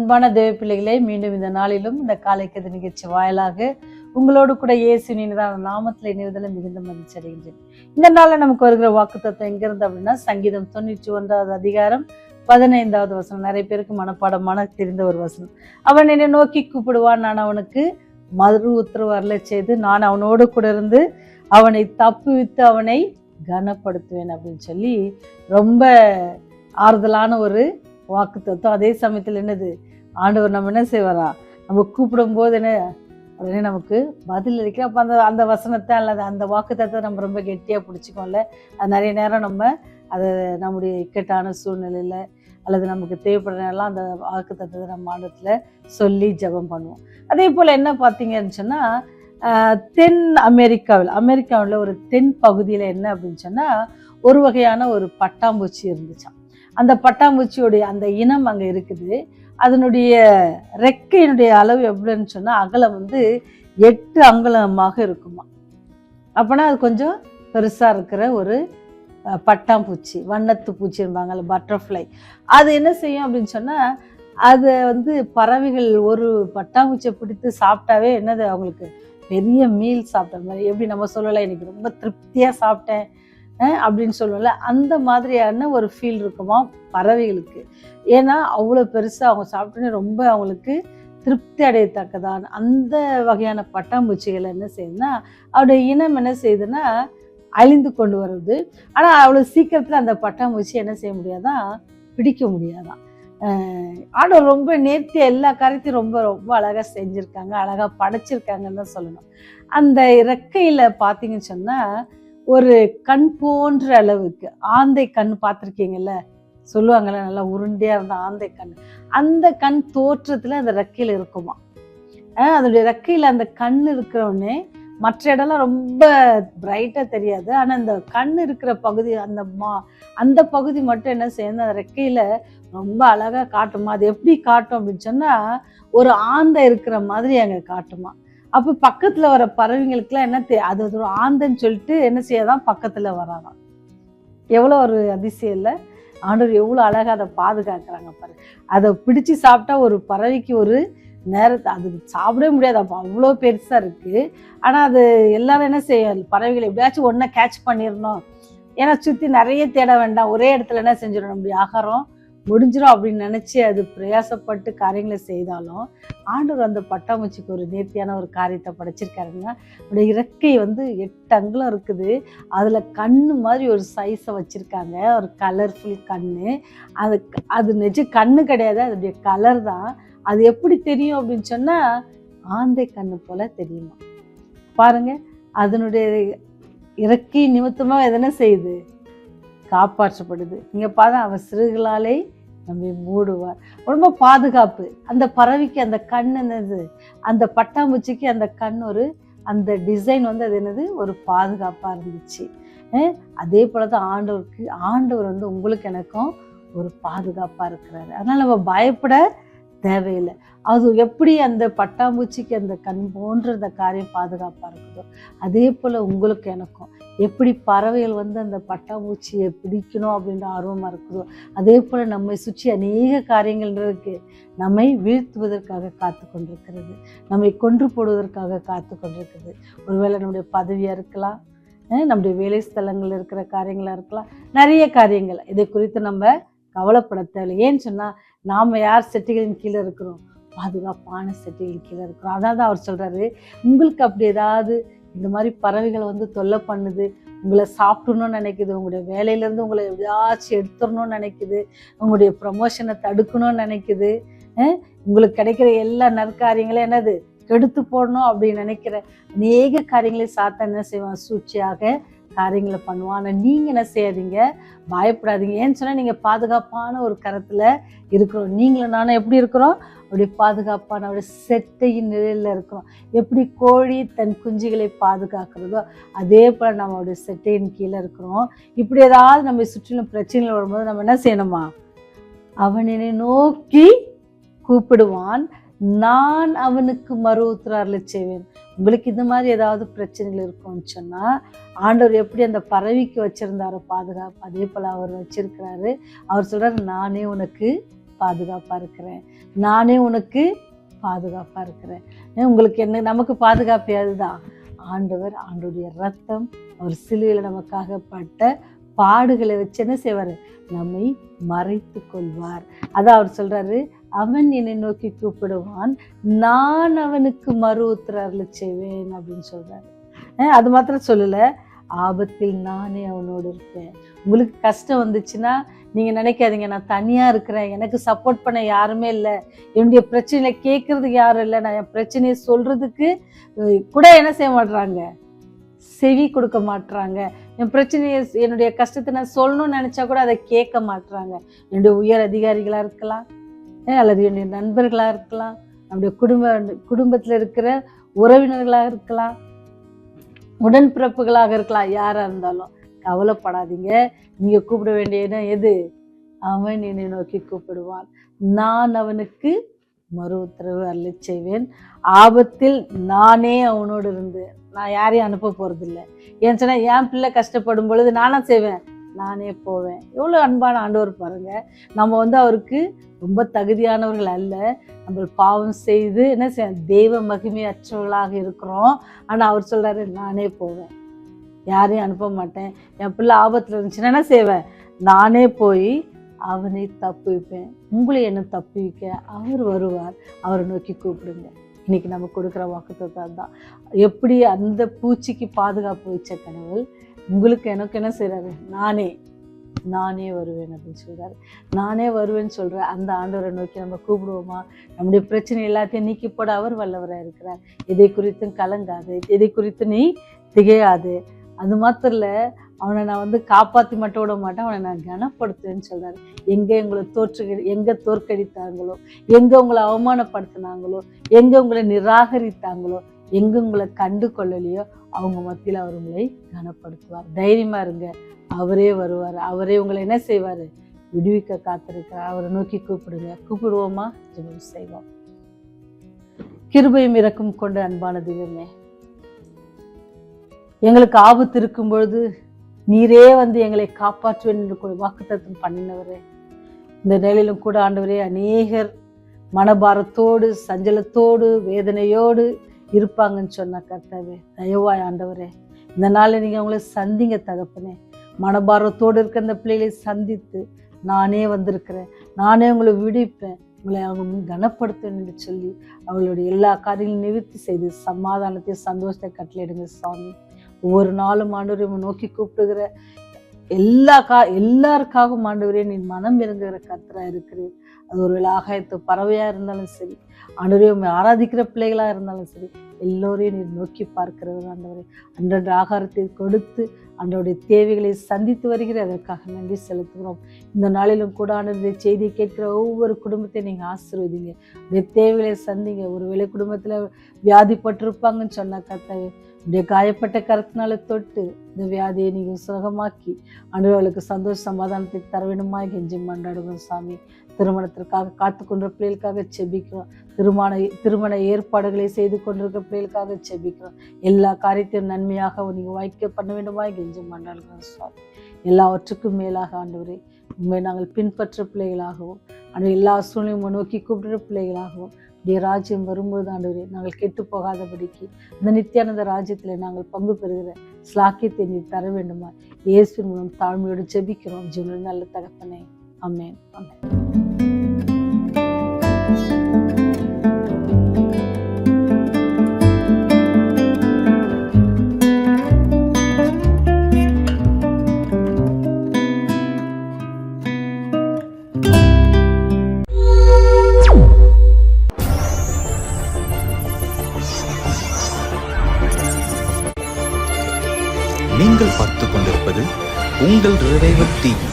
அன்பான தேவ பிள்ளைகளே, மீண்டும் இந்த நாளிலும் இந்த காலைக்கது நிகழ்ச்சி வாயிலாக உங்களோடு கூட இயேசுவின் நாமத்தில் இணைவதில் மிகுந்த மகிழ்ச்சி அடைகின்றேன். இந்த நாளில் நமக்கு வருகிற வாக்குத்தத்தம் எங்கிருந்து அப்படின்னா, சங்கீதம் 91வது அதிகாரம் 15வது வசனம். நிறைய பேருக்கு மனப்பாடமான தெரிந்த ஒரு வசனம். அவன் என்னை நோக்கி கூப்பிடுவான், நான் அவனுக்கு மறு உத்தரவு அருள செய்து நான் அவனோடு கூட இருந்து அவனை தப்புவித்து அவனை கனப்படுத்துவேன் அப்படின்னு சொல்லி ரொம்ப ஆறுதலான ஒரு வாக்குத்தத்தம். அதே சமயத்தில் என்னது, ஆண்டவர் நம்ம என்ன செய்வாரா, நம்ம கூப்பிடும் போது என்ன உடனே நமக்கு பதில் அளிக்க. அப்போ அந்த வசனத்தை அல்லது அந்த வாக்குத்தத்தை நம்ம ரொம்ப கெட்டியாக பிடிச்சிக்கோம்ல. அது நிறைய நேரம் நம்ம அதை நம்முடைய இக்கட்டான சூழ்நிலையில் அல்லது நமக்கு தேவைப்படுறதெல்லாம் அந்த வாக்குத்தத்தை நம்ம ஆண்டத்தில் சொல்லி ஜெபம் பண்ணுவோம். அதே போல் என்ன பார்த்தீங்கன்னு சொன்னால், தென் அமெரிக்காவில் ஒரு தென் பகுதியில் என்ன அப்படின்னு சொன்னால், ஒரு வகையான ஒரு பட்டாம்பூச்சி இருந்துச்சான். அந்த பட்டாம்பூச்சியுடைய அந்த இனம் அங்கே இருக்குது. அதனுடைய ரெக்கையினுடைய அளவு எப்படின்னு சொன்னால், அகலம் 8 அங்குலமாக இருக்குமா. அப்போனா அது கொஞ்சம் பெருசாக இருக்கிற ஒரு பட்டாம்பூச்சி, வண்ணத்து பூச்சி இருப்பாங்கல்ல, பட்டர்ஃப்ளை. அது என்ன செய்யும் அப்படின்னு சொன்னால், அது பறவைகள் ஒரு பட்டாம்பூச்சியை பிடித்து சாப்பிட்டாவே என்னது அவங்களுக்கு பெரிய மீல் சாப்பிட்ட மாதிரி. எப்படி நம்ம சொல்லலாம், இன்னைக்கு ரொம்ப திருப்தியாக சாப்பிட்டேன் அப்படின்னு சொல்லுவோம்ல, அந்த மாதிரியான ஒரு ஃபீல் இருக்குமா பறவைகளுக்கு. ஏன்னா அவ்வளோ பெருசாக அவங்க சாப்பிட்டோன்னே ரொம்ப அவங்களுக்கு திருப்தி அடையத்தக்கதான அந்த வகையான பட்டாம்பூச்சிகள் என்ன செய்யுதுன்னா, அவருடைய இனம் என்ன செய்யுதுன்னா அழிந்து கொண்டு வருது. ஆனால் அவ்வளோ சீக்கிரத்தில் அந்த பட்டாம்பூச்சி என்ன செய்ய முடியாதான், பிடிக்க முடியாதான். ஆண்டவர் ரொம்ப நேர்த்தியாக எல்லா காரியத்தையும் ரொம்ப ரொம்ப அழகாக செஞ்சுருக்காங்க, அழகாக படைச்சிருக்காங்கன்னு தான் சொல்லணும். அந்த இறக்கையில் பார்த்தீங்கன்னு சொன்னால், ஒரு கண் போன்ற அளவுக்கு ஆந்தை கண் பார்த்துருக்கீங்கல்ல, சொல்லுவாங்கள்ல, நல்லா உருண்டையாக இருந்த ஆந்தை கண், அந்த கண் தோற்றத்தில் அந்த ரெக்கையில் இருக்குமா. அதனுடைய ரெக்கையில் அந்த கண் இருக்கிறவொடனே மற்ற இடம்லாம் ரொம்ப பிரைட்டாக தெரியாது. ஆனால் அந்த கண் இருக்கிற பகுதி, அந்த பகுதி மட்டும் என்ன செய்யணும், அந்த ரெக்கையில் ரொம்ப அழகாக காட்டுமா. அது எப்படி காட்டும் அப்படின்னு சொன்னால், ஒரு ஆந்தை இருக்கிற மாதிரி அங்கே காட்டுமா. அப்போ பக்கத்தில் வர பறவைங்களுக்குலாம் என்ன அது ஒரு ஆந்தைன்னு சொல்லிட்டு என்ன செய்யாதான் பக்கத்தில் வராதான். எவ்வளோ ஒரு அதிசயம் இல்லை, ஆண்டவர் எவ்வளோ அழகாக அதை பாதுகாக்கிறாங்க பாரு. அதை பிடிச்சி சாப்பிட்டா ஒரு பறவைக்கு ஒரு நேரத்தை அது சாப்பிடவே முடியாது, அப்போ அவ்வளோ பெருசாக இருக்குது. ஆனால் அது எல்லாரும் என்ன செய்யும், பறவைகளை எப்படியாச்சும் ஒன்றை கேட்ச் பண்ணிடணும், ஏன்னா சுற்றி நிறைய தேட வேண்டாம், ஒரே இடத்துல என்ன செஞ்சிடணும், நம்முடைய ஆகாரம் முடிஞ்சிடும் அப்படின்னு நினச்சி அது பிரயாசப்பட்டு காரியங்களை செய்தாலும், ஆண்டவர் அந்த பட்டாம்பூச்சிக்கு ஒரு நேர்த்தியான ஒரு காரியத்தை படைச்சிருக்காருங்க. அவருடைய இறக்கை 8 அங்குலம் இருக்குது. அதில் கண்ணு மாதிரி ஒரு சைஸை வச்சுருக்காங்க, ஒரு கலர்ஃபுல் கண்ணு. அது நிஜ கண்ணு கிடையாது, அதனுடைய கலர் தான். அது எப்படி தெரியும் அப்படின்னு சொன்னால், ஆந்தை கண்ணு போல் தெரியுமா. பாருங்க, அதனுடைய இறக்கை நிமித்தமாக எதனா செய்யுது, காப்பாற்றப்படுது. இங்கே பார்த்தா அவர் சிறுகளாலே நம்மை மூடுவார். ரொம்ப பாதுகாப்பு. அந்த பறவைக்கு அந்த கண் என்னது, அந்த பட்டாம்பூச்சிக்கு அந்த கண் அந்த டிசைன் அது என்னது, ஒரு பாதுகாப்பாக இருந்துச்சு. அதே போல தான் ஆண்டவர் உங்களுக்கு எனக்கும் ஒரு பாதுகாப்பாக இருக்கிறாரு. அதனால் நம்ம பயப்பட தேவையில்லை. அது எப்படி அந்த பட்டாம்பூச்சிக்கு அந்த கண் போன்ற அந்த காரியம் பாதுகாப்பாக இருக்குதோ, அதே போல் உங்களுக்கு எனக்கும் எப்படி பறவைகள் அந்த பட்டாம்பூச்சியை பிடிக்கணும் அப்படின்ற ஆர்வமாக இருக்குதோ, அதே போல் நம்மை சுற்றி அநேக காரியங்கள் இருக்குது. நம்மை வீழ்த்துவதற்காக காத்து கொண்டிருக்கிறது, நம்மை கொன்று போடுவதற்காக காத்து கொண்டிருக்கிறது. ஒருவேளை நம்முடைய பதவியாக இருக்கலாம், நம்முடைய வேலை ஸ்தலங்கள் இருக்கிற காரியங்களாக இருக்கலாம், நிறைய காரியங்கள். இதை குறித்து நம்ம கவலைப்பட தேவை. ஏன்னு சொன்னால், நாம் யார் செட்டிகளின் கீழே இருக்கிறோம், பாதுகாப்பான செட்டிகளின் கீழே இருக்கிறோம். அதாவது அவர் சொல்கிறாரு, உங்களுக்கு அப்படி ஏதாவது இந்த மாதிரி பறவைகளை தொல்லை பண்ணுது, உங்களை சாப்பிடணும்னு நினைக்குது, உங்களுடைய வேலையிலேருந்து உங்களை எப்படியாச்சும் எடுத்துடணும்னு நினைக்குது, உங்களுடைய ப்ரமோஷனை தடுக்கணும்னு நினைக்குது, உங்களுக்கு கிடைக்கிற எல்லா நற்காரியங்களும் என்னது கெடுத்து போடணும் அப்படின்னு நினைக்கிற அநேக காரியங்களை சாத்தான் என்ன செய்வான், சூழ்ச்சியாக காரியங்களை பண்ணுவான். ஆனால் நீங்கள் என்ன செய்யாதீங்க, பயப்படாதீங்க. ஏன்னு சொன்னால், நீங்கள் பாதுகாப்பான ஒரு கரத்தில் இருக்கிறோம். நீங்களும் நானும் எப்படி இருக்கிறோம், அப்படி பாதுகாப்பான ஒரு செட்டையின் நிலையில் இருக்கிறோம். எப்படி கோழி தன் குஞ்சுகளை பாதுகாக்கிறதோ, அதே போல் நம்ம அவருடைய செட்டையின் கீழே இருக்கிறோம். இப்படி ஏதாவது நம்ம சுற்றிலும் பிரச்சனைகள் வரும்போது நம்ம என்ன செய்யணுமா, அவனை நோக்கி கூப்பிடுவான், நான் அவனுக்கு மறு உத்தரவு அருள செய்வேன். உங்களுக்கு இந்த மாதிரி ஏதாவது பிரச்சனைகள் இருக்கும்னு சொன்னால், ஆண்டவர் எப்படி அந்த பறவைக்கு வச்சுருந்தாரோ பாதுகாப்பு, அதே போல் அவர் வச்சிருக்கிறாரு. அவர் சொல்கிறார், நானே உனக்கு பாதுகாப்பா இருக்கிறேன், நானே உனக்கு பாதுகாப்பா இருக்கிறேன். உங்களுக்கு என்ன, நமக்கு பாதுகாப்பு அதுதான் ஆண்டவருடைய ரத்தம், அவர் சிலுவையில் நமக்காக பட்ட பாடுகளை வச்சு என்ன செய்வாரு, நம்மை மறைத்து கொள்வார். அதான் அவர் சொல்றாரு, அவன் என்னை நோக்கி கூப்பிடுவான், நான் அவனுக்கு மறு உத்தரவு செய்வேன் அப்படின்னு சொல்றாரு. அது மாத்திரம் சொல்லல, ஆபத்தில் நானே அவனோடு இருப்பேன். உங்களுக்கு கஷ்டம் வந்துச்சுன்னா நீங்க நினைக்காதீங்க நான் தனியா இருக்கிறேன், எனக்கு சப்போர்ட் பண்ண யாருமே இல்லை, என்னுடைய பிரச்சனையில கேட்கறதுக்கு யாரும் இல்லை, நான் என் பிரச்சனையை சொல்றதுக்கு கூட என்ன செய்ய மாட்றாங்க, செவி கொடுக்க மாட்றாங்க. என் பிரச்சனையை, என்னுடைய கஷ்டத்தை நான் சொல்லணும்னு நினைச்சா கூட அதை கேட்க மாட்றாங்க. என்னுடைய உயர் அதிகாரிகளா இருக்கலாம், அல்லது என்னுடைய நண்பர்களா இருக்கலாம், நம்முடைய குடும்பத்துல இருக்கிற உறவினர்களாக இருக்கலாம், உடன்பிறப்புகளாக இருக்கலாம், யாரா இருந்தாலும் கவலைப்படாதீங்க. நீங்க கூப்பிட வேண்டிய இடம் எது? அவன் என்னை நோக்கி கூப்பிடுவான், நான் அவனுக்கு மறு உத்தரவு அருளி செய்வேன். ஆபத்தில் நானே அவனோடு இருந்து, நான் யாரையும் அனுப்ப போறது இல்லை. ஏன்னு சொன்னா என் பிள்ளை கஷ்டப்படும் பொழுது நானா செய்வேன், நானே போவேன். எவ்வளவு அன்பான ஆண்டவர் பாருங்க. நம்ம அவருக்கு ரொம்ப தகுதியானவர்கள் அல்ல, நம்ம பாவம் செய்து என்ன செய்ய தெய்வ மகிமை அற்றவர்களாக இருக்கிறோம். ஆனா அவர் சொல்றாரு, நானே போவேன், யாரையும் அனுப்ப மாட்டேன். என் பிள்ளை ஆபத்துல இருந்துச்சுன்னா என்ன செய்வேன், நானே போய் அவனை தப்புவிப்பேன். உங்களை என்ன தப்புவிக்க அவர் வருவார், அவரை நோக்கி கூப்பிடுங்க. இன்னைக்கு நம்ம கொடுக்குற வாக்குத்தத்தம் தான். எப்படி அந்த பூச்சிக்கு பாதுகாப்பு வச்ச கடவுள் உங்களுக்கு எனக்கு என்ன செய்யறாரு, நானே வருவேன் அப்படின்னு சொல்றாரு. நானே வருவேன்னு சொல்ற அந்த ஆண்டவரை நோக்கி நம்ம கூப்பிடுவோமா? நம்முடைய பிரச்சனை எல்லாத்தையும் நீக்கி போட அவர் வல்லவராக இருக்கிறார். எதை குறித்தும் கலங்காது, எதை குறித்து நீ திகையாது. அது மாத்திரம் இல்ல, அவனை நான் காப்பாற்றி மட்டும் விட மாட்டேன், அவனை நான் கனப்படுத்துவேன்னு சொல்றாரு. எங்க தோற்கடித்தாங்களோ, எங்க உங்களை அவமானப்படுத்தினாங்களோ, எங்க உங்களை நிராகரித்தாங்களோ, எங்க உங்களை கண்டு கொள்ளலையோ அவங்க மத்தியில் அவர் உங்களை கனப்படுத்துவார். தைரியமா இருங்க, அவரே வருவார். அவரே உங்களை என்ன செய்வாரு, விடுவிக்க காத்திருக்கிறார். அவரை நோக்கி கூப்பிடுங்க. கூப்பிடுவோமா? ஜெபம் செய்வோம். கிருபையும் இரக்கம் கொண்ட அன்பான தெய்வமே, எங்களுக்கு ஆபத்து இருக்கும் பொழுது நீரே எங்களை காப்பாற்றுவேன் என்று வாக்குத்தத்தம் பண்ணினவரே, இந்த நிலையிலும் கூட ஆண்டவரே அநேகர் மனபாரத்தோடு, சஞ்சலத்தோடு, வேதனையோடு இருப்பாங்கன்னு சொன்ன கர்த்தாவே, தயவாய் ஆண்டவரே இந்த நாளில் நீங்க அவங்களை சந்திங்க தகப்பனே. மனபாரத்தோடு இருக்க அந்த பிள்ளைகளை சந்தித்து, நானே வந்திருக்கிறேன், நானே உங்களை விடுவிப்பேன், உங்களை அவங்க கனப்படுத்துவேன் என்று சொல்லி அவங்களுடைய எல்லா காரியங்களும் நிவர்த்தி செய்து சமாதானத்தையும் சந்தோஷத்தை கட்டளையிடுங்க சுவாமி. ஒவ்வொரு நாளும் ஆண்டவரை நோக்கி கூப்பிடுகிற எல்லாருக்காகவும் ஆண்டவரே நீ மனம் இறங்குகிற கர்த்தரா இருக்கிறீர். அது ஒரு ஆகாயத்து பறவையா இருந்தாலும் சரி, ஆண்டவரே ஆராதிக்கிற பிள்ளைகளா இருந்தாலும் சரி, எல்லோரையும் நீர் நோக்கி பார்க்கிறவர் ஆண்டவரே. அன்றன்று ஆகாரத்தை கொடுத்து ஆண்டவருடைய தேவைகளை சந்தித்து வருகிற அதற்காக நன்றி செலுத்துகிறோம். இந்த நாளிலும் கூட ஆண்டவருடைய செய்தியை கேட்கிற ஒவ்வொரு குடும்பத்தையும் நீங்க ஆசீர்வதிங்க, உடைய தேவைகளை சந்திங்க. ஒருவேளை குடும்பத்துல வியாதிப்பட்டிருப்பாங்கன்னு சொன்ன கர்த்தாவே, உடைய காயப்பட்ட கரத்தினால தொட்டு இந்த வியாதியை நீங்க சுகமாக்கி ஆண்டவர்களுக்கு சந்தோஷ சமாதானத்தை தர வேண்டுமா கெஞ்சி மன்றாடுவோம் சாமி. திருமணத்திற்காக காத்து கொண்ட பிள்ளைகளுக்காக செபிக்கிறோம். திருமண ஏற்பாடுகளை செய்து கொண்டிருக்கிற பிள்ளைகளுக்காக செபிக்கிறோம். எல்லா காரியத்தையும் நன்மையாக நீங்க வாய்க்க பண்ண வேண்டுமா கெஞ்சி மன்றாடுகிறோம் சுவாமி. எல்லாவற்றுக்கும் மேலாக ஆண்டவரே, உண்மை நாங்கள் பின்பற்ற பிள்ளைகளாகவும் எல்லா சூழ்நிலையும் நோக்கி கூப்பிடுற பிள்ளைகளாகவும் உடைய ராஜ்யம் வரும்போது ஆண்டவரே நாங்கள் கெட்டு போகாதபடிக்கு இந்த நித்தியானந்த ராஜ்யத்தில் நாங்கள் பங்கு பெறுகிற ஸ்லாக்கியத்தை நீர் தர வேண்டுமா இயேசுவின் மூலம் தாழ்மையோடு ஜெபிக்கிறோம் ஜீவனில் நல்ல தகப்பனே. ஆமென். ஆமென். நீங்கள் பார்த்துக் கொண்டிருப்பது உங்கள் ரிவைவர் டிவி.